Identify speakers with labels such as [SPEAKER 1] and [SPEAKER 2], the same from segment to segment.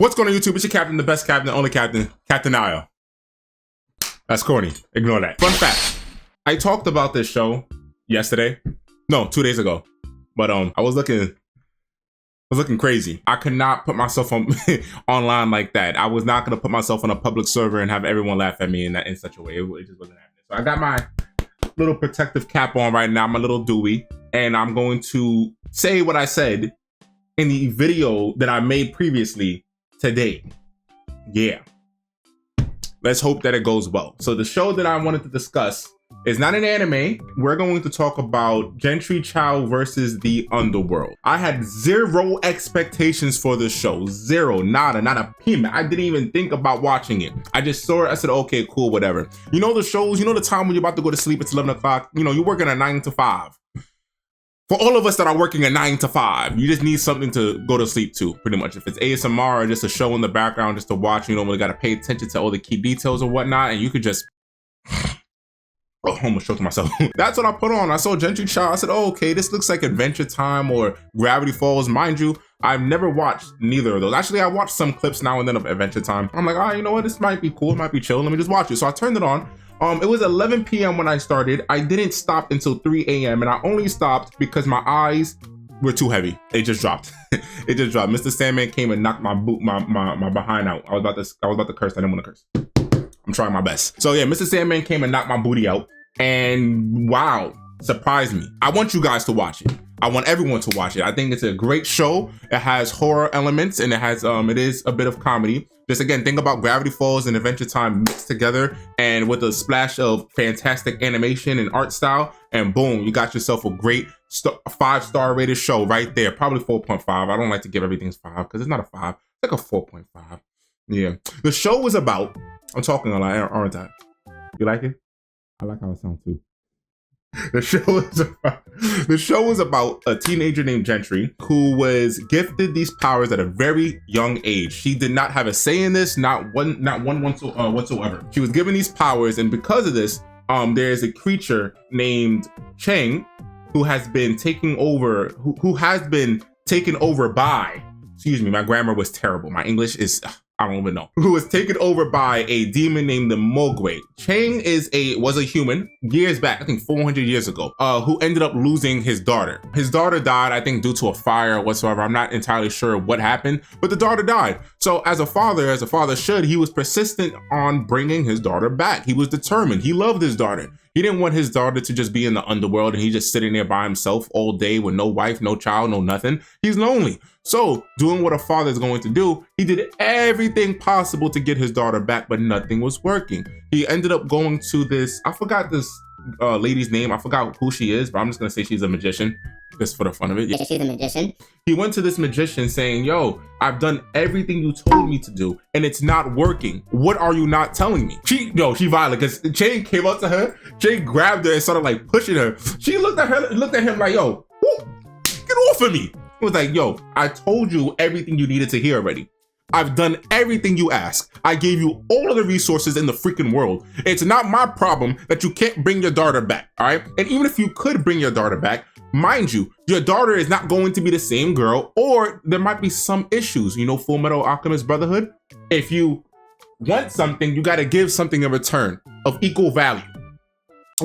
[SPEAKER 1] What's going on YouTube? It's your captain, the best captain, the only captain, Captain Nile. That's corny. Ignore that. Fun fact. I talked about this show yesterday. No, 2 days ago. But I was looking crazy. I could not put myself on online like that. I was not gonna put myself on a public server and have everyone laugh at me in such a way. It just wasn't happening. So I got my little protective cap on right now, my little Dewey, and I'm going to say what I said in the video that I made previously today. Yeah. Let's hope that it goes well. So the show that I wanted to discuss is not an anime. We're going to talk about Jentry Chau versus the Underworld. I had zero expectations for this show. Zero, nada, not a pim. I didn't even think about watching it. I just saw it. I said, okay, cool, whatever. You know the shows, you know the time when you're about to go to sleep, it's 11 o'clock. You know, you're working a 9 to 5. For all of us that are working a 9 to 5, you just need something to go to sleep to, pretty much. If it's ASMR or just a show in the background just to watch, you don't really got to pay attention to all the key details or whatnot, and you could just... Oh, I almost choked myself. That's what I put on. I saw Jentry Chau. I said, oh, okay, this looks like Adventure Time or Gravity Falls. Mind you, I've never watched neither of those. Actually, I watched some clips now and then of Adventure Time. I'm like, oh, you know what? This might be cool. It might be chill. Let me just watch it. So I turned it on. It was 11 p.m. when I started. I didn't stop until 3 a.m. and I only stopped because my eyes were too heavy. It just dropped. It just dropped. Mr. Sandman came and knocked my behind out. I was about to curse. I didn't want to curse. I'm trying my best. So yeah, Mr. Sandman came and knocked my booty out, and wow, surprised me. I want you guys to watch it. I want everyone to watch it. I think it's a great show. It has horror elements and it has it is a bit of comedy. Just again, think about Gravity Falls and Adventure Time mixed together and with a splash of fantastic animation and art style, and boom, you got yourself a great 5-star rated show right there. Probably 4.5. I don't like to give everything 5 because it's not a 5. It's like a 4.5. Yeah. The show was about, I'm talking a lot, aren't I? You like it? I like how it sounds too. The show was about a teenager named Jentry who was gifted these powers at a very young age. She did not have a say in this, not one whatsoever. She was given these powers, and because of this, there is a creature named Chang who has been taken over. Who has been taken over by? Excuse me, my grammar was terrible. My English is. I don't even know. Who was taken over by a demon named the Mogwai. Chang was a human years back, I think 400 years ago, who ended up losing his daughter. His daughter died, I think, due to a fire or whatsoever. I'm not entirely sure what happened, but the daughter died. So as a father should, he was persistent on bringing his daughter back. He was determined. He loved his daughter. He didn't want his daughter to just be in the underworld and he's just sitting there by himself all day with no wife, no child, no nothing. He's lonely. So doing what a father is going to do, he did everything possible to get his daughter back, but nothing was working. He ended up going to this, I forgot this lady's name. I forgot who she is, but I'm just going to say she's a magician just for the fun of it.
[SPEAKER 2] Yeah, she's a magician.
[SPEAKER 1] He went to this magician saying, yo, I've done everything you told me to do and it's not working. What are you not telling me? She violent because Jane came up to her. Jane grabbed her and started like pushing her. She looked at him like, yo, get off of me. It was like, yo, I told you everything you needed to hear already. I've done everything you asked. I gave you all of the resources in the freaking world. It's not my problem that you can't bring your daughter back, all right? And even if you could bring your daughter back, mind you, your daughter is not going to be the same girl, or there might be some issues. You know, Full Metal Alchemist Brotherhood? If you want something, you gotta give something in return of equal value,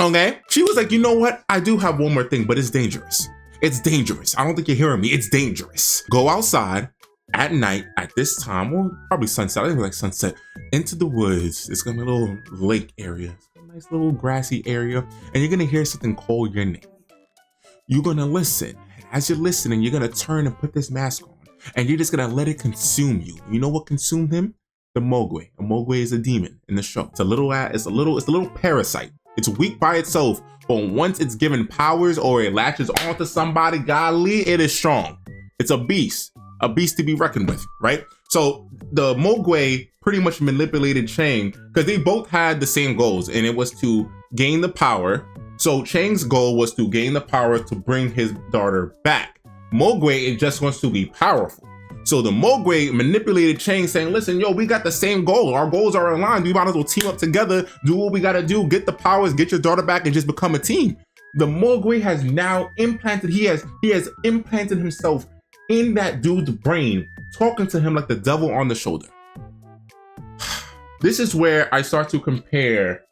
[SPEAKER 1] okay? She was like, you know what? I do have one more thing, but it's dangerous. It's dangerous. I don't think you're hearing me. It's dangerous. Go outside at night at this time, or probably sunset. I think it was like sunset, into the woods. It's gonna be a little lake area. It's a nice little grassy area. And you're gonna hear something call your name. You're gonna listen. And as you're listening, you're gonna turn and put this mask on. And you're just gonna let it consume you. You know what consumed him? The Mogwai. A Mogwai is a demon in the show. It's a little parasite. It's weak by itself, but once it's given powers or it latches onto somebody, golly, it is strong. It's a beast to be reckoned with, right? So the Mogwai pretty much manipulated Chang because they both had the same goals, and it was to gain the power. So Chang's goal was to gain the power to bring his daughter back. Mogwai, it just wants to be powerful. So the Mogwai manipulated Chang saying, listen, yo, we got the same goal. Our goals are aligned. We might as well team up together, do what we got to do, get the powers, get your daughter back, and just become a team. The Mogwai has now implanted, he has implanted himself in that dude's brain talking to him like the devil on the shoulder. This is where I start to compare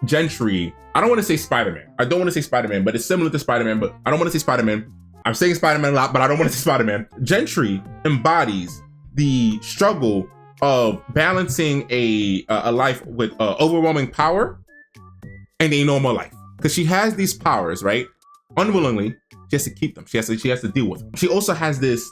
[SPEAKER 1] Jentry. I don't want to say Spider-Man. I don't want to say Spider-Man, but it's similar to Spider-Man, but I don't want to say Spider-Man. I'm saying Spider-Man a lot, but I don't want to say Spider-Man. Jentry embodies the struggle of balancing a life with overwhelming power and a normal life. Because she has these powers, right? Unwillingly, she has to keep them. She has to deal with them. She also has this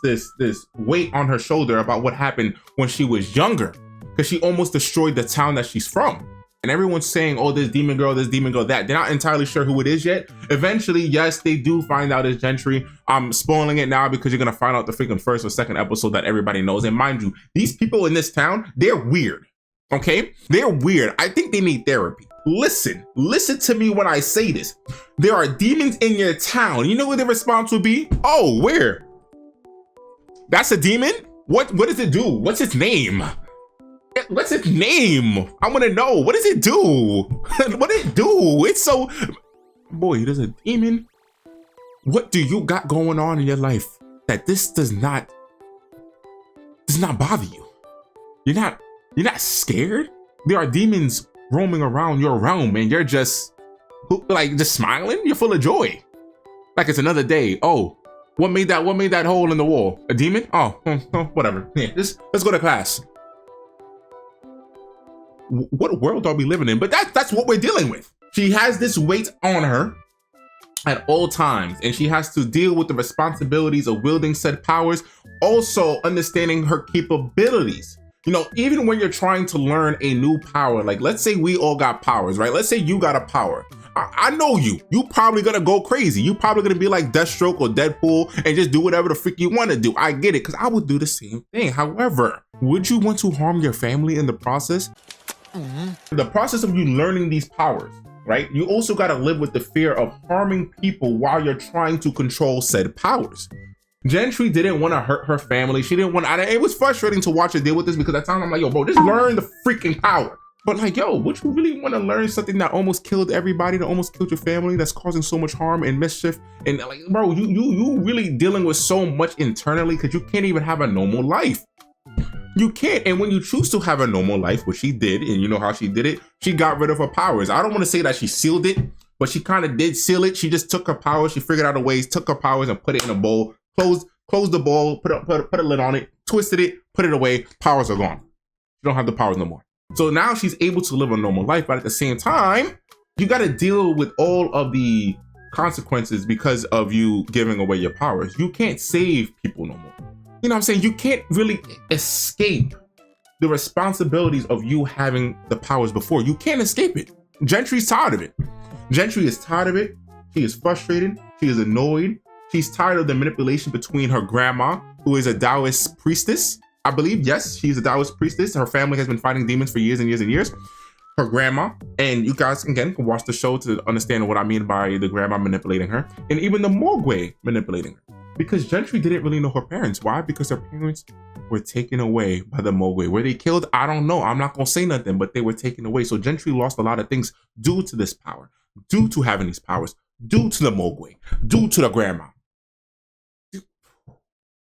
[SPEAKER 1] weight on her shoulder about what happened when she was younger, because she almost destroyed the town that she's from. And everyone's saying, oh, this demon girl, that. They're not entirely sure who it is yet. Eventually, yes, they do find out it's Jentry. I'm spoiling it now because you're going to find out the freaking first or second episode that everybody knows. And mind you, these people in this town, they're weird, okay? They're weird. I think they need therapy. Listen to me when I say this. There are demons in your town. You know what their response would be? Oh, where? That's a demon? What does it do? What's its name? What's its name? I want to know. What does it do? What does it do? It's so... Boy, there's a demon. What do you got going on in your life that this does not bother you? You're not scared? There are demons roaming around your realm and you're just smiling? You're full of joy. Like it's another day. Oh, what made that hole in the wall? A demon? Oh, whatever. Yeah, let's go to class. What world are we living in? But that's what we're dealing with. She has this weight on her at all times, and she has to deal with the responsibilities of wielding said powers, also understanding her capabilities. You know, even when you're trying to learn a new power, like let's say we all got powers, right? Let's say you got a power. I know you probably gonna go crazy. You probably gonna be like Deathstroke or Deadpool and just do whatever the freak you want to do. I get it, because I would do the same thing. However, would you want to harm your family in the process? The process of you learning these powers, right? You also got to live with the fear of harming people while you're trying to control said powers. Jentry didn't want to hurt her family. She didn't want to, it was frustrating to watch her deal with this, because at times I'm like, yo, bro, just learn the freaking power. But like, yo, would you really want to learn something that almost killed everybody, that almost killed your family, that's causing so much harm and mischief? And like, bro, you really dealing with so much internally, because you can't even have a normal life. You can't. And when you choose to have a normal life, which she did, and you know how she did it, she got rid of her powers. I don't want to say that she sealed it, but she kind of did seal it. She just took her powers, she figured out a way, took her powers and put it in a bowl, closed the bowl, put a lid on it, twisted it, put it away, powers are gone. You don't have the powers no more. So now she's able to live a normal life, but at the same time, you got to deal with all of the consequences because of you giving away your powers. You can't save people no more. You know what I'm saying? You can't really escape the responsibilities of you having the powers before. You can't escape it. Jentry's tired of it. Jentry is tired of it. She is frustrated. She is annoyed. She's tired of the manipulation between her grandma, who is a Taoist priestess. I believe, yes, she's a Taoist priestess. Her family has been fighting demons for years and years and years. Her grandma, and you guys, again, can watch the show to understand what I mean by the grandma manipulating her, and even the Mogwai manipulating her. Because Jentry didn't really know her parents. Why? Because her parents were taken away by the Mogwai. Were they killed? I don't know. I'm not going to say nothing, but they were taken away. So Jentry lost a lot of things due to this power, due to having these powers, due to the Mogwai, due to the grandma.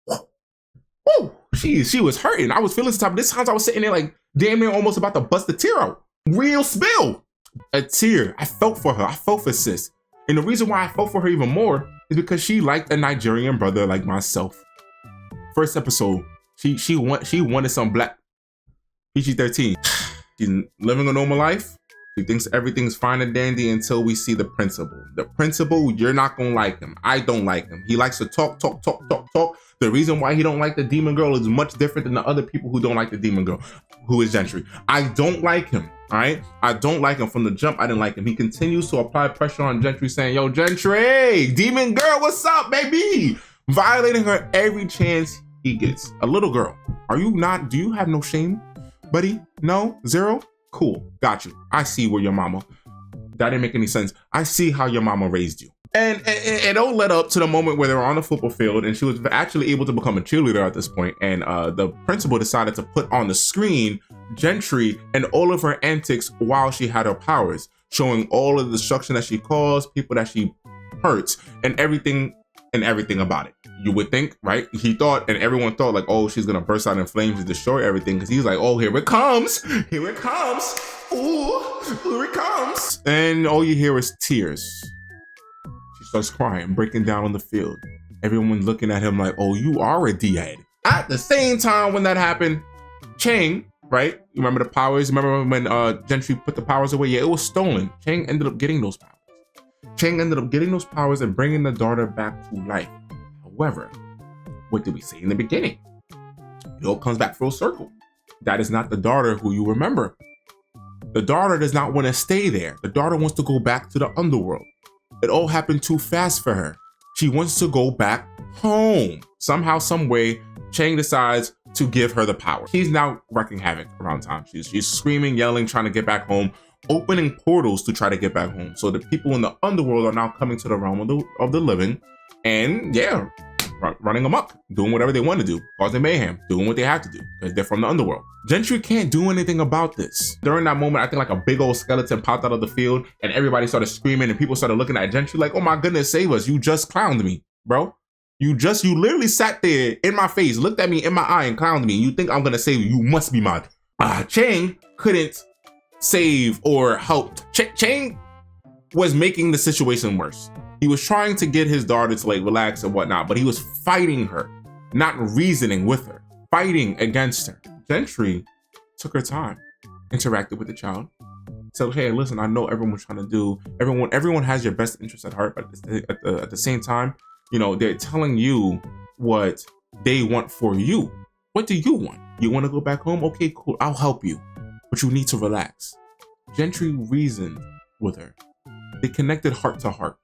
[SPEAKER 1] Woo! She was hurting. I was feeling some type. This times I was sitting there like damn near almost about to bust a tear out. Real spill. A tear. I felt for her. I felt for sis. And the reason why I felt for her even more is because she liked a Nigerian brother like myself. First episode, she wanted some black PG-13. She's living a normal life. She thinks everything's fine and dandy until we see the principal. The principal, you're not gonna like him. I don't like him. He likes to talk. The reason why he don't like the demon girl is much different than the other people who don't like the demon girl, who is Jentry. I don't like him, all right? I don't like him. From the jump, I didn't like him. He continues to apply pressure on Jentry, saying, yo, Jentry, demon girl, what's up, baby? Violating her every chance he gets. A little girl. Do you have no shame, buddy? No? Zero? Cool, got you. I see where your mama, that didn't make any sense. I see how your mama raised you. And it all led up to the moment where they were on the football field and she was actually able to become a cheerleader at this point. And the principal decided to put on the screen Jentry and all of her antics while she had her powers, showing all of the destruction that she caused, people that she hurts, and everything about it. You would think, right? He thought, and everyone thought like, oh, she's gonna burst out in flames and destroy everything, because he's like, oh, here it comes, here it comes, ooh, here it comes. And all you hear is tears. She starts crying, breaking down on the field. Everyone's looking at him like, oh, you are a D-head. At the same time when that happened, Chang, right? You remember the powers? Remember when Jentry put the powers away? Yeah, it was stolen. Chang ended up getting those powers. Chang ended up getting those powers and bringing the daughter back to life. However, what did we say in the beginning? It all comes back full circle. That is not the daughter who you remember. The daughter does not want to stay there. The daughter wants to go back to the underworld. It all happened too fast for her. She wants to go back home. Somehow, some way, Chang decides to give her the power. She's now wreaking havoc around town. She's screaming, yelling, trying to get back home, opening portals to try to get back home. So the people in the underworld are now coming to the realm of the living, and yeah, running amok, doing whatever they want to do, causing mayhem, doing what they have to do, because they're from the underworld. Jentry can't do anything about this. During that moment, I think like a big old skeleton popped out of the field, and everybody started screaming, and people started looking at Jentry like, oh my goodness, save us. You just clowned me, bro. You literally sat there in my face, looked at me in my eye and clowned me. You think I'm gonna save you? You must be mad. Chang couldn't save or help. Chang was making the situation worse. He was trying to get his daughter to like relax and whatnot, but he was fighting her, not reasoning with her, fighting against her. Jentry took her time, interacted with the child, said, hey, listen, I know everyone's trying to do, everyone has your best interest at heart, but at the same time, you know, they're telling you what they want for you. What do you want? You want to go back home? Okay, cool, I'll help you, but you need to relax. Jentry reasoned with her. They connected heart to heart.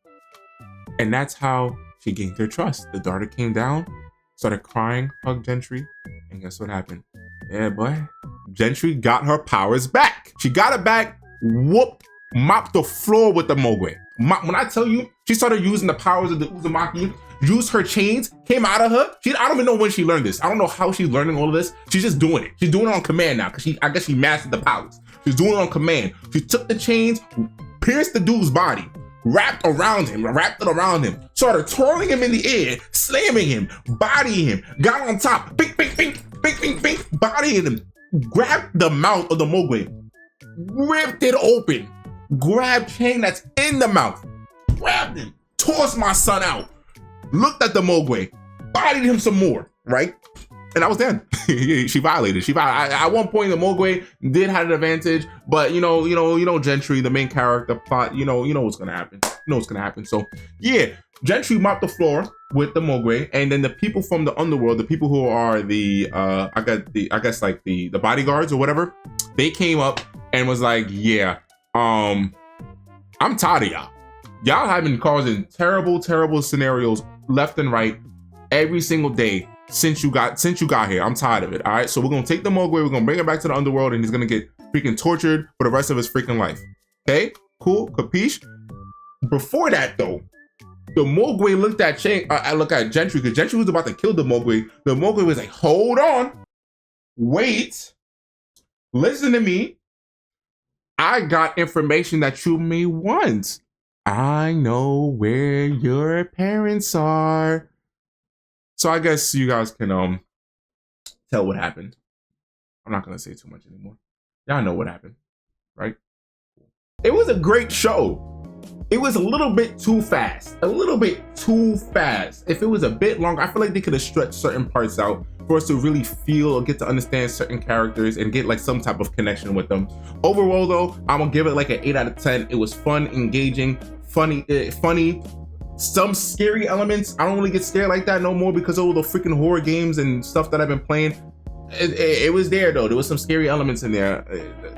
[SPEAKER 1] And that's how she gained her trust. The daughter came down, started crying, hugged Jentry, and guess what happened? Yeah, boy. Jentry got her powers back. She got it back, whooped, mopped the floor with the Mogwai. When I tell you, she started using the powers of the Uzumaki, used her chains, came out of her. I don't even know when she learned this. I don't know how she's learning all of this. She's just doing it. She's doing it on command now, because I guess she mastered the powers. She's doing it on command. She took the chains, pierced the dude's body, wrapped it around him, started twirling him in the air, slamming him, bodying him, got on top, bink, bink, bink, bink, bink, bink, bodying him, grabbed the mouth of the Mogwai, ripped it open, grabbed Chang that's in the mouth, grabbed him, tossed my son out, looked at the Mogwai, bodied him some more, right? And I was done. She violated. At one point, the Mogwai did have an advantage, but you know, Jentry, the main character, plot, you know what's gonna happen. You know what's gonna happen. So yeah, Jentry mopped the floor with the Mogwai, and then the people from the underworld, the people who are the I guess like the bodyguards or whatever, they came up and was like, yeah, I'm tired of y'all. Y'all have been causing terrible scenarios left and right every single day since you got here. I'm tired of it. All right, so we're gonna take the Mogwai, we're gonna bring him back to the underworld, and he's gonna get freaking tortured for the rest of his freaking life. Okay, cool, capiche? Before that though, the Mogwai looked at Jentry, because Jentry was about to kill the Mogwai. The Mogwai was like, hold on, wait, listen to me. I got information that you may want. I know where your parents are. So I guess you guys can tell what happened. I'm not gonna say too much anymore. Y'all know what happened, right? It was a great show. It was a little bit too fast. If it was a bit longer, I feel like they could have stretched certain parts out for us to really feel or get to understand certain characters and get like some type of connection with them. Overall though, I'm gonna give it like an 8 out of 10. It was fun, engaging, funny. Some scary elements. I don't really get scared like that no more because of all the freaking horror games and stuff that I've been playing. It was there though. There was some scary elements in there.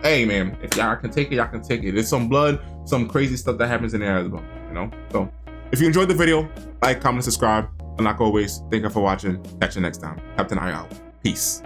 [SPEAKER 1] Hey man, if y'all can take it, y'all can take it. There's some blood, some crazy stuff that happens in there as well, you know? So if you enjoyed the video, like, comment, subscribe. And like always, thank you for watching. Catch you next time. Captain I out. Peace.